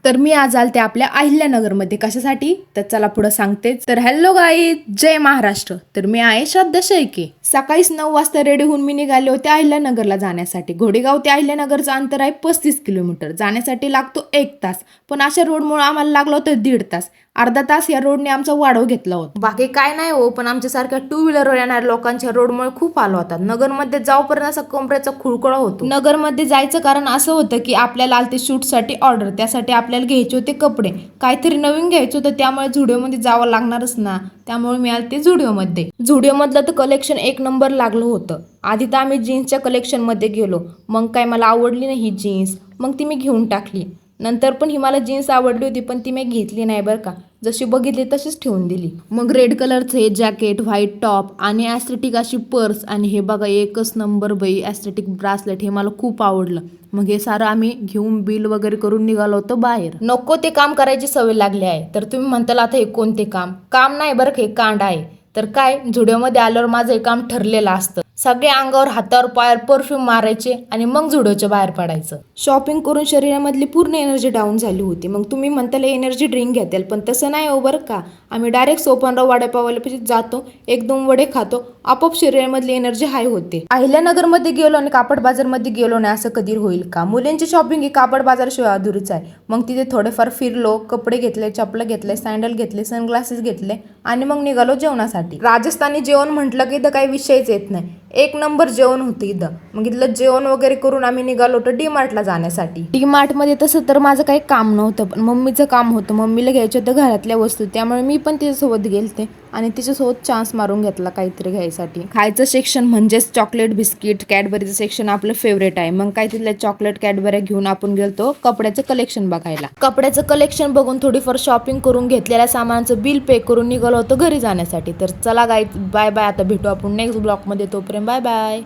तर मी आज आलते आपल्या अहिल्यानगरमध्ये कशासाठी तर चला पुढे सांगतेच. तर हॅलो गाईज, जय महाराष्ट्र. तर मी आहे श्रद्धा शेळके. सकाळीच 9 वाजता रेडी होऊन मी निघाले होते अहिल्यानगरला जाण्यासाठी. घोडेगाव ते अहिल्यानगरचं अंतर आहे 35 किलोमीटर. जाण्यासाठी लागतो 1 तास, पण अशा रोडमुळे आम्हाला लागलो होतं 1.5 तास. अर्धा तास या रोडने आमचा वाढव घेतला होता. बाकी काय नाही हो, पण आमच्यासारख्या 2 व्हीलरवर येणाऱ्या लोकांच्या रोडमुळे खूप हाल होतात. नगरमध्ये जाऊपर्यंत असा कमरेचा खुळखुळा होतो. नगरमध्ये जायचं कारण असं होतं की आपल्याला आलते शूटसाठी ऑर्डर, त्यासाठी आपल्याला घ्यायचे होते कपडे, काहीतरी नवीन घ्यायचं होतं, त्यामुळे झुडिओमध्ये जावं लागणारच ना. त्यामुळे मी आलते झुडिओमध्ये. झुडिओमधलं तर कलेक्शन 1 नंबर लागलं होतं. आधी तर आम्ही जीन्सच्या कलेक्शनमध्ये गेलो, मग काय मला आवडली नाही ही जीन्स, मग ती मी घेऊन टाकली. नंतर पण ही मला जीन्स आवडली होती, पण ती मी घेतली नाही बरं का. जशी बघितली तशीच ठेवून दिली. मग रेड कलरचं हे जॅकेट, व्हाईट टॉप आणि ॲस्थेटिक अशी पर्स, आणि हे बघा एकच नंबर बाई ॲस्थेटिक ब्रासलेट, हे मला खूप आवडलं. मग हे सारं आम्ही घेऊन बिल वगैरे करून निघालो होतो बाहेर. नको ते काम करायची सवय लागली आहे. तर तुम्ही म्हणताल आता हे कोणते काम नाही बरं, हे कांड आहे. तर काय, झुडिओमध्ये आल्यावर माझं हे काम ठरलेलं असतं. सगळे अंगावर, हातावर, पायावर परफ्यूम मारायचे आणि मग झुडिओच्या बाहेर पडायचं. शॉपिंग करून शरीरामधली पूर्ण एनर्जी डाऊन झाली होती. मग तुम्ही म्हणताल एनर्जी ड्रिंक घेताल, पण तसं नाही हो बरं का. आम्ही डायरेक्ट सोपानराव वडापावाल्यापाशी जातो, 1-2 वडे खातो, आपोआप शरीरामधली एनर्जी हाय होते. अहिल्यानगरमध्ये गेलो आणि कापड बाजारमध्ये गेलो नाही असं कधी होईल का? मुलींची शॉपिंग ही कापड बाजारशिवाय अधुरीच आहे. मग तिथे थोडेफार फिरलो, कपडे घेतले, चपलं घेतले, सँडल घेतले, सनग्लासेस घेतले आणि मग निघालो जेवणासाठी. राजस्थानी जेवण म्हटलं की इथं काही विषयच येत नाही. 1 नंबर जेवण होतं इथं. मग इथलं जेवण वगैरे करून आम्ही निघालो होतो डी-मार्टला जाण्यासाठी. डी-मार्टमध्ये तसं तर माझं काही काम नव्हतं, पण मम्मीचं काम होतं. मम्मीला घ्यायचं होतं घरातल्या वस्तू, त्यामुळे मी पण तिच्यासोबत गेलते आणि तिच्यासोबत चान्स मारून घेतला काहीतरी घ्यायसाठी. खायचं सेक्शन म्हणजेच चॉकलेट, बिस्किट, कॅडबरीचं सेक्शन आपलं फेवरेट आहे. मग काय तिथल्या चॉकलेट, कॅडबऱ्या घेऊन आपण गेलतो कपड्याचं कलेक्शन बघायला. कपड्याचं कलेक्शन बघून थोडीफार शॉपिंग करून घेतलेल्या सामानाचं बिल पे करून निघालो होतो घरी जाण्यासाठी. तर चला गाईज, बाय बाय. आता भेटू आपण नेक्स्ट ब्लॉगमध्ये. तोपर्यंत बाय बाय.